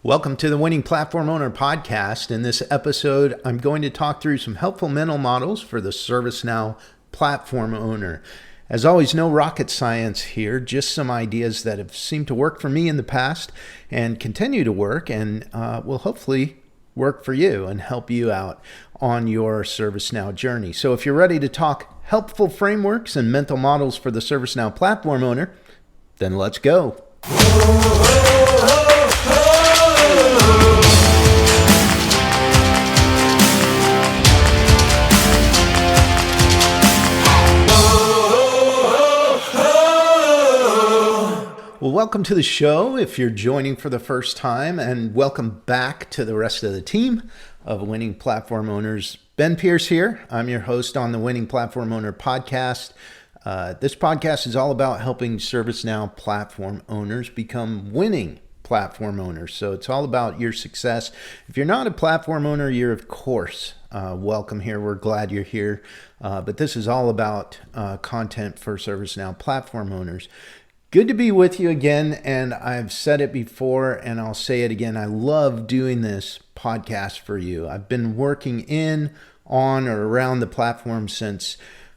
Welcome to the Winning Platform Owner Podcast. In this episode, I'm going to talk through some helpful mental models for the ServiceNow platform owner. As always, no rocket science here, just some ideas that have seemed to work for me in the past and continue to work and will hopefully work for you and help you out on your ServiceNow journey. So if you're ready to talk helpful frameworks and mental models for the ServiceNow platform owner, then let's go. Well, welcome to the show if you're joining for the first time, and welcome back to the rest of the team of Winning Platform Owners. Ben Pierce here. I'm your host on the Winning Platform Owner Podcast. This podcast is all about helping ServiceNow platform owners become winning platform owners. So it's all about your success. If you're not a platform owner, you're of course welcome here. We're glad you're here. But this is all about content for ServiceNow platform owners. Good to be with you again, and I've said it before and I'll say it again. I love doing this podcast for you. I've been working on or around the platform since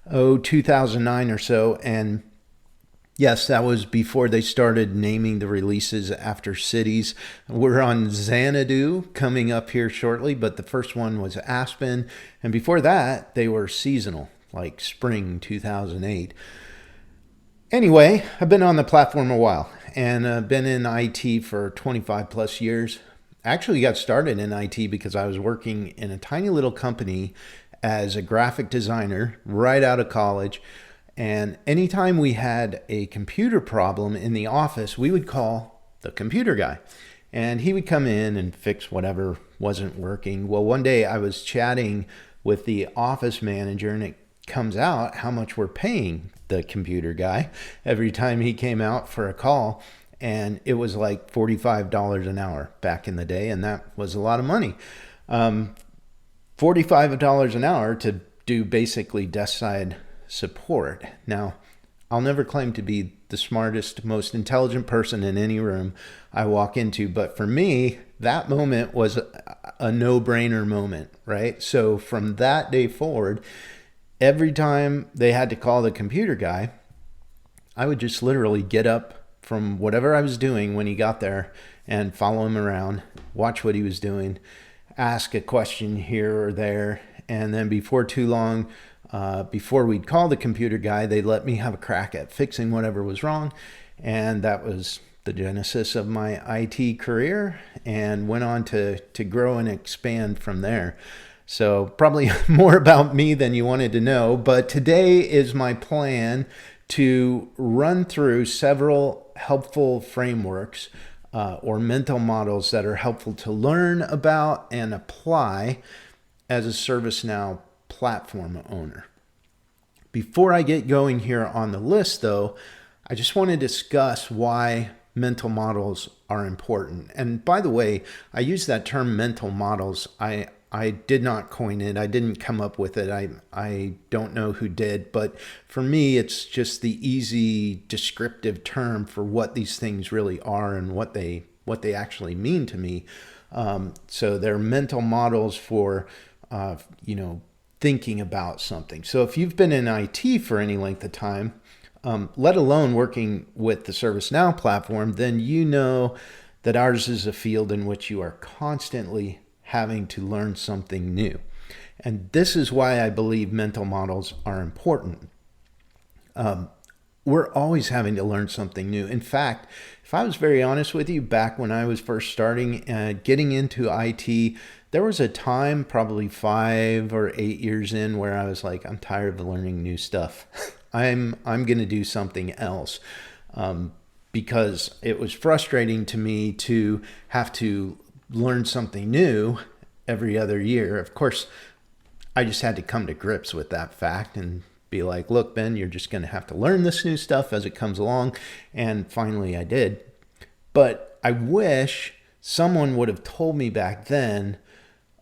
2009 or so, and yes, that was before they started naming the releases after cities. We're on Xanadu coming up here shortly, but the first one was Aspen, and before that they were seasonal, like spring 2008. Anyway, I've been on the platform a while, and I've been in IT for 25 plus years. I actually got started in IT because I was working in a tiny little company as a graphic designer right out of college. And anytime we had a computer problem in the office, we would call the computer guy. And he would come in and fix whatever wasn't working. Well, one day I was chatting with the office manager, and it comes out how much we're paying the computer guy every time he came out for a call. And it was like $45 an hour back in the day, and that was a lot of money. $45 an hour to do basically desk side support. Now, I'll never claim to be the smartest, most intelligent person in any room I walk into, but for me, that moment was a no-brainer moment, right? So from that day forward, every time they had to call the computer guy, I would just literally get up from whatever I was doing when he got there and follow him around, watch what he was doing, ask a question here or there, and then before too long, before we'd call the computer guy, they'd let me have a crack at fixing whatever was wrong. And that was the genesis of my IT career, and went on to grow and expand from there. So probably more about me than you wanted to know, but today is my plan to run through several helpful frameworks or mental models that are helpful to learn about and apply as a ServiceNow platform owner. Before I get going here on the list, though, I just want to discuss why mental models are important. And by the way, I use that term mental models. I did not coin it. I didn't come up with it. I don't know who did, but for me, it's just the easy descriptive term for what these things really are and what they actually mean to me. So they're mental models for, thinking about something. So if you've been in IT for any length of time, let alone working with the ServiceNow platform, then you know that ours is a field in which you are constantly having to learn something new. And this is why I believe mental models are important. We're always having to learn something new. In fact, if I was very honest with you, back when I was first starting getting into IT, there was a time, probably 5 or 8 years in, where I was like, I'm tired of learning new stuff. I'm going to do something else, because it was frustrating to me to have to learn something new every other year. Of course, I just had to come to grips with that fact and be like, look, Ben, you're just going to have to learn this new stuff as it comes along. And finally I did. But I wish someone would have told me back then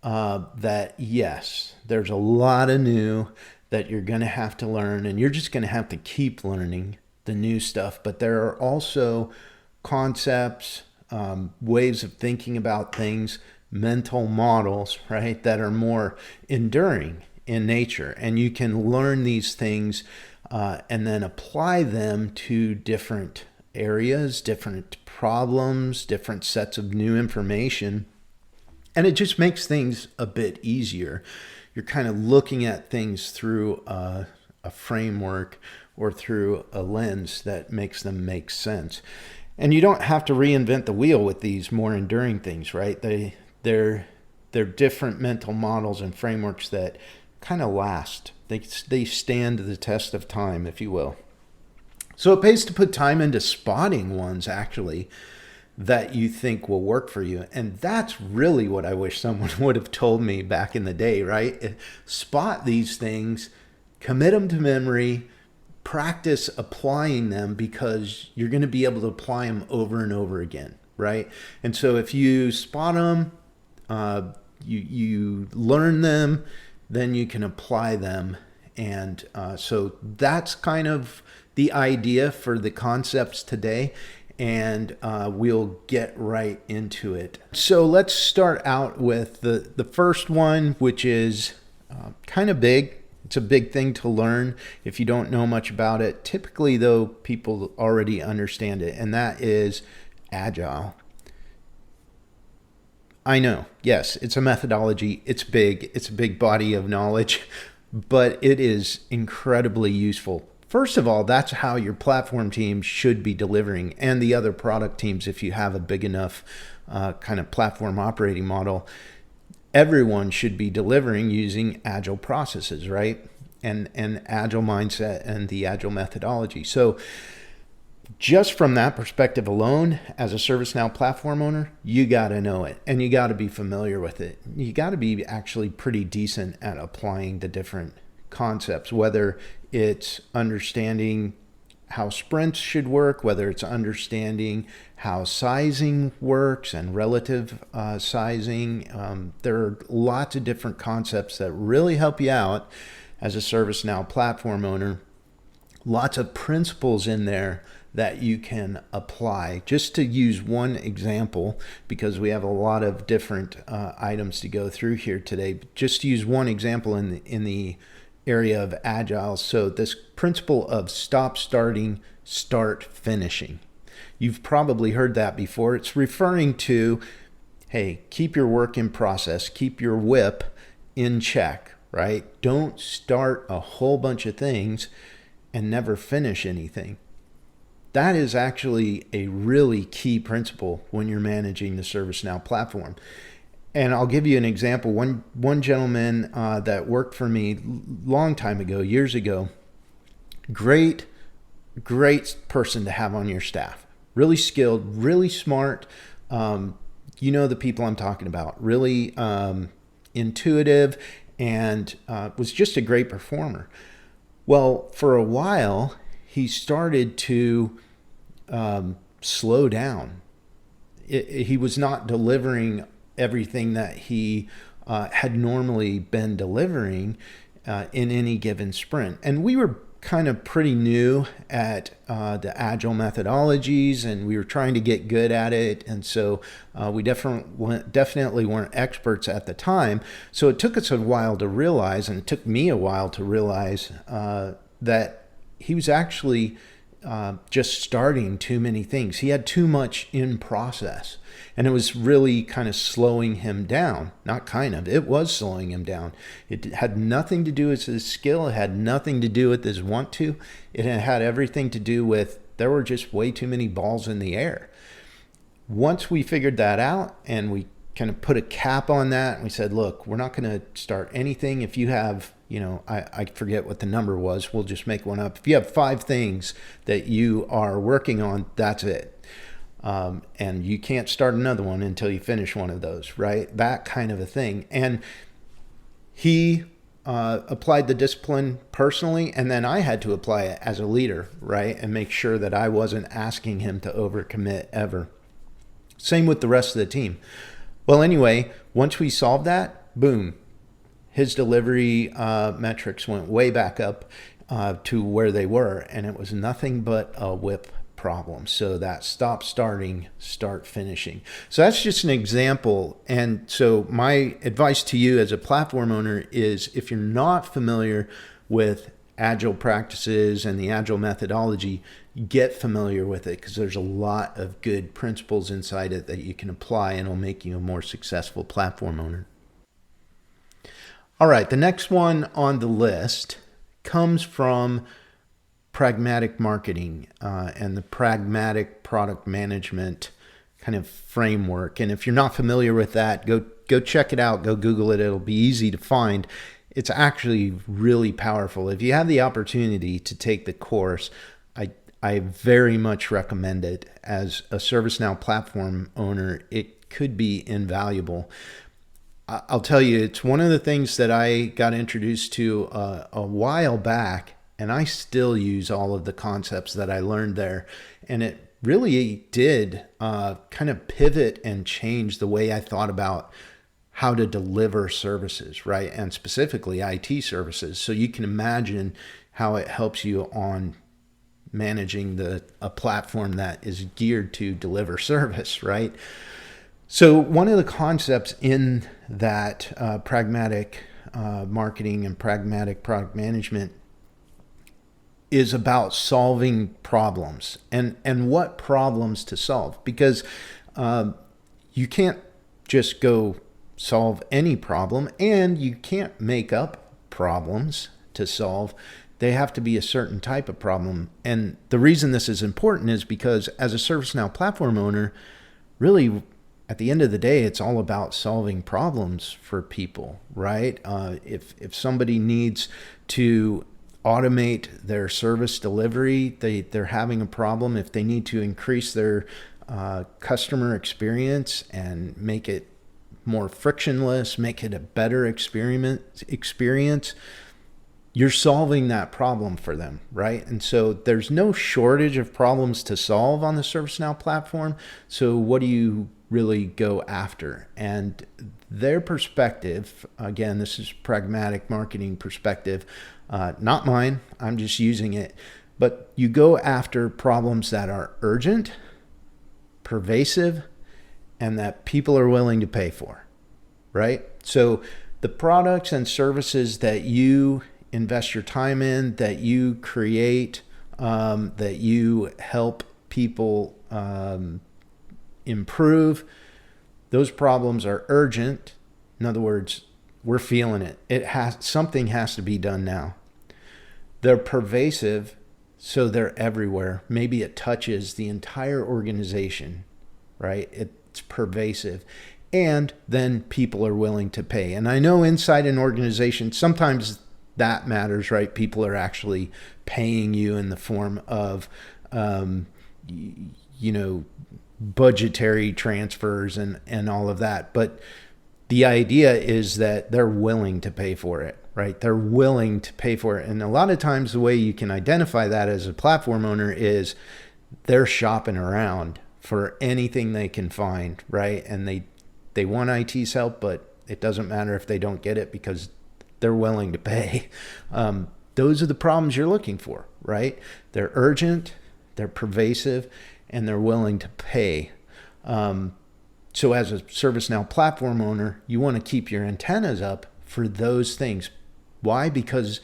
that yes, there's a lot of new that you're going to have to learn, and you're just going to have to keep learning the new stuff. But there are also concepts, ways of thinking about things, mental models, right, that are more enduring in nature. And you can learn these things and then apply them to different areas, different problems, different sets of new information. And it just makes things a bit easier. You're kind of looking at things through a framework or through a lens that makes them make sense. And you don't have to reinvent the wheel with these more enduring things, right? They're different mental models and frameworks that kind of last. They stand the test of time, if you will. So it pays to put time into spotting ones, actually, that you think will work for you. And that's really what I wish someone would have told me back in the day, right? Spot these things, commit them to memory, practice applying them, because you're going to be able to apply them over and over again, right? And so if you spot them, you learn them, then you can apply them. And so that's kind of the idea for the concepts today. And we'll get right into it. So let's start out with the first one, which is kind of big. It's a big thing to learn if you don't know much about it. Typically, though, people already understand it, and that is Agile. I know, yes, it's a methodology. It's big. It's a big body of knowledge, but it is incredibly useful. First of all, that's how your platform team should be delivering, and the other product teams, if you have a big enough kind of platform operating model. Everyone should be delivering using agile processes, right? And agile mindset and the agile methodology. So just from that perspective alone, as a ServiceNow platform owner, you got to know it and you got to be familiar with it. You got to be actually pretty decent at applying the different concepts, whether it's understanding how sprints should work, whether it's understanding how sizing works and relative sizing. There are lots of different concepts that really help you out as a ServiceNow platform owner. Lots of principles in there that you can apply. Just to use one example, because we have a lot of different items to go through here today, just to use one example in the area of Agile. So this principle of stop, starting, start, finishing. You've probably heard that before. It's referring to, hey, keep your work in process, keep your whip in check, right? Don't start a whole bunch of things and never finish anything. That is actually a really key principle when you're managing the ServiceNow platform. And I'll give you an example. One gentleman that worked for me long time ago, years ago, great person to have on your staff. Really skilled, really smart. You know the people I'm talking about. Really intuitive, and was just a great performer. Well, for a while, he started to slow down. He was not delivering everything that he had normally been delivering in any given sprint. And we were kind of pretty new at the agile methodologies, and we were trying to get good at it. And so we definitely weren't experts at the time. So it took us a while to realize, and it took me a while to realize that he was actually just starting too many things. He had too much in process, and it was really kind of slowing him down. Not kind of, it was slowing him down. It had nothing to do with his skill. It had nothing to do with his want to. It had everything to do with there were just way too many balls in the air. Once we figured that out and we kind of put a cap on that, and we said, look, we're not going to start anything. If you have, I forget what the number was, we'll just make one up. If you have 5 things that you are working on, that's it. And you can't start another one until you finish one of those, right? That kind of a thing. And he applied the discipline personally, and then I had to apply it as a leader, right? And make sure that I wasn't asking him to overcommit ever. Same with the rest of the team. Well, anyway, once we solved that, boom, his delivery metrics went way back up to where they were, and it was nothing but a whip problem. So that stop starting, start finishing. So that's just an example. And so my advice to you as a platform owner is, if you're not familiar with agile practices and the agile methodology, get familiar with it, because there's a lot of good principles inside it that you can apply, and it'll make you a more successful platform owner. All right, the next one on the list comes from pragmatic marketing and the pragmatic product management kind of framework. And if you're not familiar with that, go check it out. Go Google it. It'll be easy to find. It's actually really powerful. If you have the opportunity to take the course, I very much recommend it. As a ServiceNow platform owner, it could be invaluable. I'll tell you, it's one of the things that I got introduced to a while back, and I still use all of the concepts that I learned there. And it really did kind of pivot and change the way I thought about how to deliver services, right? And specifically IT services. So you can imagine how it helps you on managing a platform that is geared to deliver service, right? So one of the concepts in that pragmatic marketing and pragmatic product management is about solving problems and what problems to solve, because you can't just go solve any problem, and you can't make up problems to solve. They have to be a certain type of problem. And the reason this is important is because as a ServiceNow platform owner, really at the end of the day, it's all about solving problems for people, right? If somebody needs to automate their service delivery, they're having a problem. If they need to increase their customer experience and make it more frictionless, make it a better experience, you're solving that problem for them, right? And so there's no shortage of problems to solve on the ServiceNow platform. So what do you really go after? And their perspective, again, this is pragmatic marketing perspective, not mine, I'm just using it, but you go after problems that are urgent, pervasive, and that people are willing to pay for, right? So the products and services that you invest your time in, that you create, that you help people improve, those problems are urgent. In other words, we're feeling it. Something has to be done now. They're pervasive, so they're everywhere. Maybe it touches the entire organization, right? It's pervasive. And then people are willing to pay. And I know inside an organization, sometimes that matters, right? People are actually paying you in the form of, budgetary transfers and all of that. But the idea is that they're willing to pay for it, right? They're willing to pay for it. And a lot of times the way you can identify that as a platform owner is they're shopping around for anything they can find, right? And they want IT's help, but it doesn't matter if they don't get it because they're willing to pay. Those are the problems you're looking for, right? They're urgent, they're pervasive, and they're willing to pay. So as a ServiceNow platform owner, you want to keep your antennas up for those things. Why? Because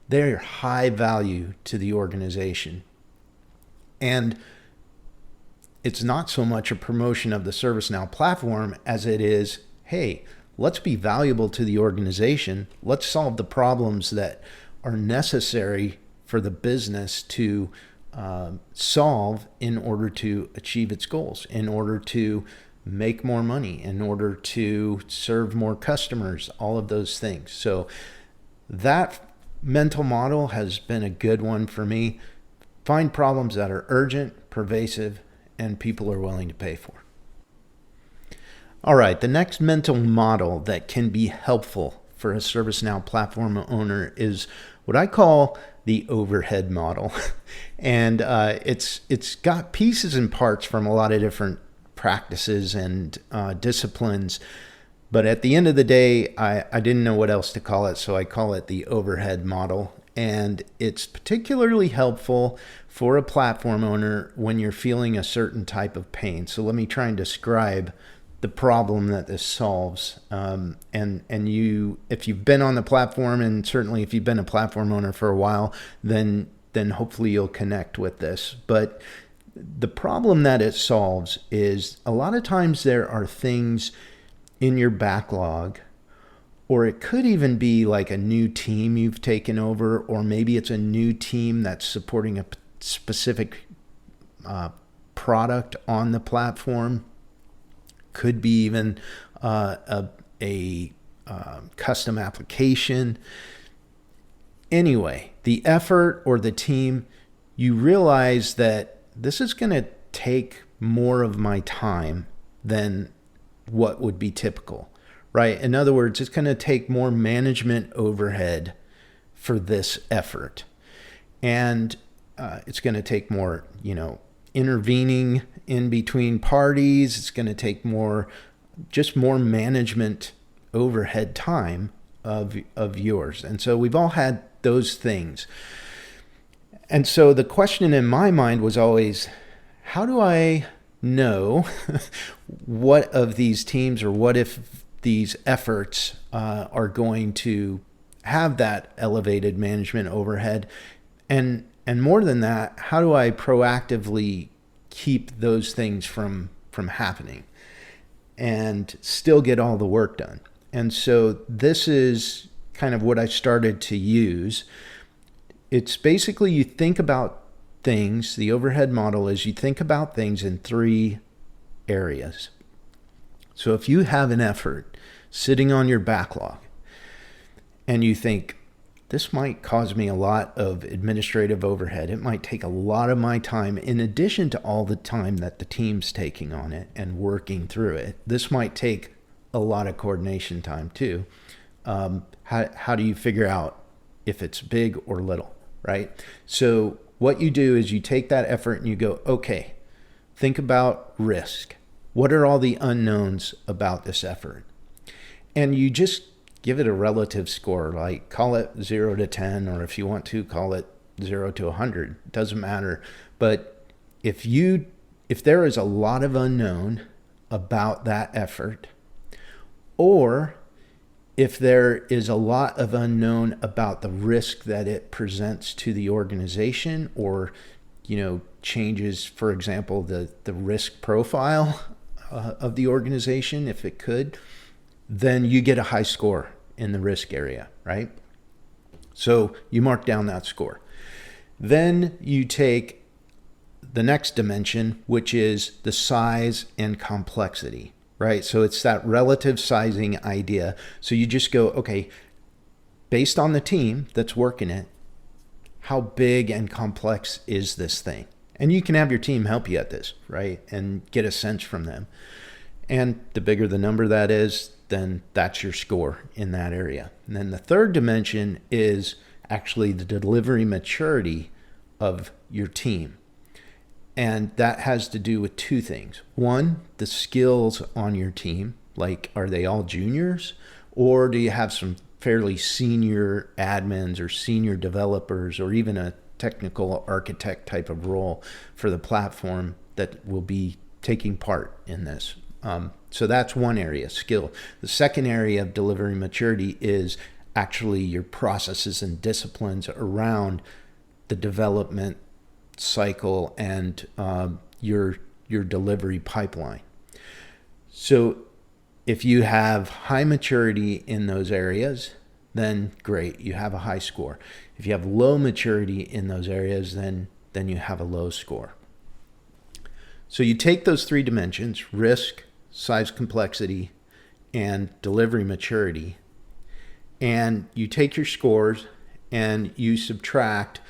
they're high value to the organization. And it's not so much a promotion of the ServiceNow platform as it is, hey, let's be valuable to the organization. Let's solve the problems that are necessary for the business to solve in order to achieve its goals, in order to make more money, in order to serve more customers, all of those things. So that mental model has been a good one for me. Find problems that are urgent, pervasive, and people are willing to pay for. All right, the next mental model that can be helpful for a ServiceNow platform owner is what I call the overhead model. And it's got pieces and parts from a lot of different practices and disciplines. But at the end of the day, I didn't know what else to call it, so I call it the overhead model. And it's particularly helpful for a platform owner when you're feeling a certain type of pain. So let me try and describe the problem that this solves. And you, if you've been on the platform, and certainly if you've been a platform owner for a while, then hopefully you'll connect with this. But the problem that it solves is a lot of times there are things in your backlog, or it could even be like a new team you've taken over, or maybe it's a new team that's supporting a specific product on the platform. Could be even a custom application. Anyway, the effort or the team, you realize that this is going to take more of my time than what would be typical, right? In other words, it's going to take more management overhead for this effort. And it's going to take more, intervening in between parties. It's going to take more management overhead time of yours. And so we've all had those things. And so the question in my mind was always, how do I know what of these teams, or what if these efforts are going to have that elevated management overhead? And more than that, how do I proactively keep those things from happening and still get all the work done? And so this is kind of what I started to use. It's basically, you think about things, the overhead model is you think about things in three areas. So if you have an effort sitting on your backlog and you think, this might cause me a lot of administrative overhead, it might take a lot of my time in addition to all the time that the team's taking on it and working through it. This might take a lot of coordination time too. How do you figure out if it's big or little? Right? So what you do is you take that effort and you go, okay, think about risk. What are all the unknowns about this effort? And you just give it a relative score, like call it 0 to 10, or if you want to, call it 0 to 100. It doesn't matter. But if there is a lot of unknown about that effort, or if there is a lot of unknown about the risk that it presents to the organization, or changes, for example, the risk profile of the organization, if it could, then you get a high score in the risk area, right? So you mark down that score. Then you take the next dimension, which is the size and complexity. Right? So it's that relative sizing idea. So you just go, okay, based on the team that's working it, how big and complex is this thing? And you can have your team help you at this, right? And get a sense from them. And the bigger the number that is, then that's your score in that area. And then the third dimension is actually the delivery maturity of your team. And that has to do with two things. One, the skills on your team, like are they all juniors, or do you have some fairly senior admins or senior developers, or even a technical architect type of role for the platform that will be taking part in this? So that's one area, skill. The second area of delivery maturity is actually your processes and disciplines around the development cycle and your delivery pipeline. So if you have high maturity in those areas, then great, you have a high score. If you have low maturity in those areas, then you have a low score. So you take those three dimensions, risk, size, complexity, and delivery maturity, and you take your scores and you subtract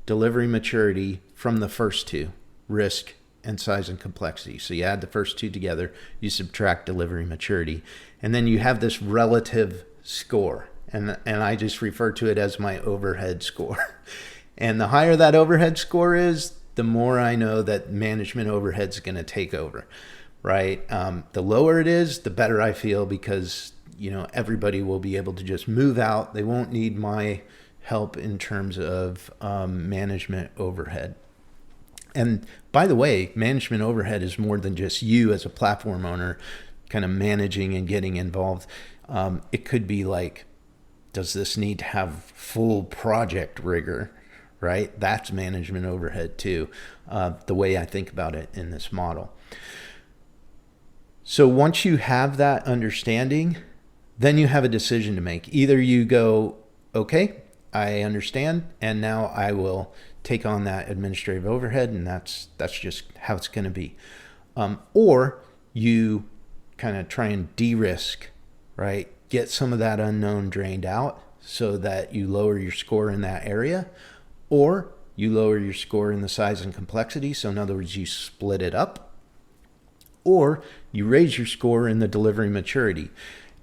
delivery maturity from the first two, risk and size and complexity. So you add the first two together, you subtract delivery maturity, and then you have this relative score. And I just refer to it as my overhead score. And the higher that overhead score is, the more I know that management overhead's going to take over, right? The lower it is, the better I feel, because everybody will be able to just move out. They won't need my help in terms of management overhead. And by the way, management overhead is more than just you as a platform owner kind of managing and getting involved. It could be like, does this need to have full project rigor, right? That's management overhead too, the way I think about it in this model. So once you have that understanding, then you have a decision to make. Either you go, okay, I understand, and now I will take on that administrative overhead, and that's just how it's going to be. Or you kind of try and de-risk, right? Get some of that unknown drained out so that you lower your score in that area, or you lower your score in the size and complexity. So in other words, you split it up, or you raise your score in the delivery maturity.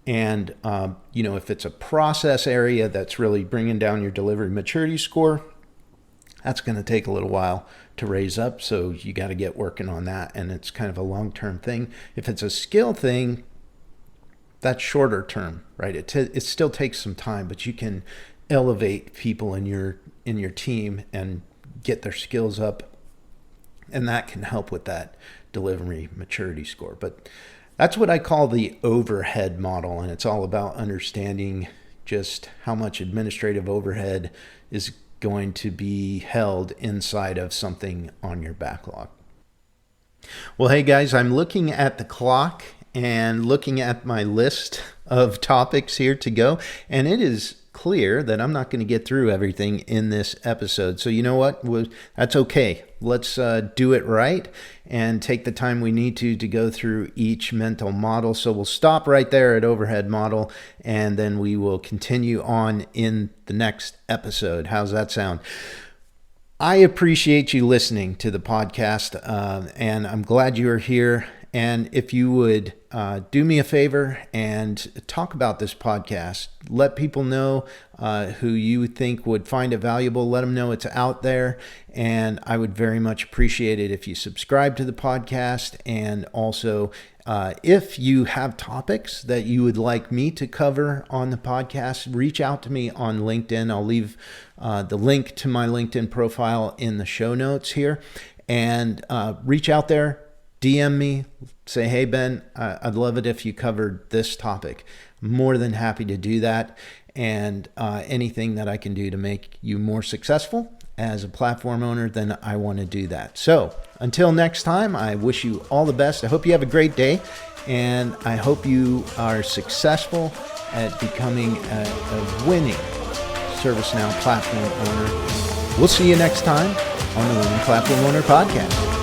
And, if it's a process area that's really bringing down your delivery maturity score, that's going to take a little while to raise up. So you got to get working on that. And it's kind of a long-term thing. If it's a skill thing, that's shorter term, right? It still takes some time, but you can elevate people in your team and get their skills up. And that can help with that delivery maturity score. But that's what I call the overhead model. And it's all about understanding just how much administrative overhead is going to be held inside of something on your backlog. Well, hey guys, I'm looking at the clock and looking at my list of topics here to go, and it is clear that I'm not going to get through everything in this episode. So you know what? That's okay. Let's do it right and take the time we need to go through each mental model. So we'll stop right there at overhead model, and then we will continue on in the next episode. How's that sound? I appreciate you listening to the podcast, and I'm glad you are here. And if you would do me a favor and talk about this podcast, let people know who you think would find it valuable. Let them know it's out there. And I would very much appreciate it if you subscribe to the podcast. And also, if you have topics that you would like me to cover on the podcast, reach out to me on LinkedIn. I'll leave the link to my LinkedIn profile in the show notes here. And reach out there. DM me, say, hey, Ben, I'd love it if you covered this topic. More than happy to do that. And anything that I can do to make you more successful as a platform owner, then I want to do that. So until next time, I wish you all the best. I hope you have a great day. And I hope you are successful at becoming a winning ServiceNow platform owner. We'll see you next time on the Winning Platform Owner Podcast.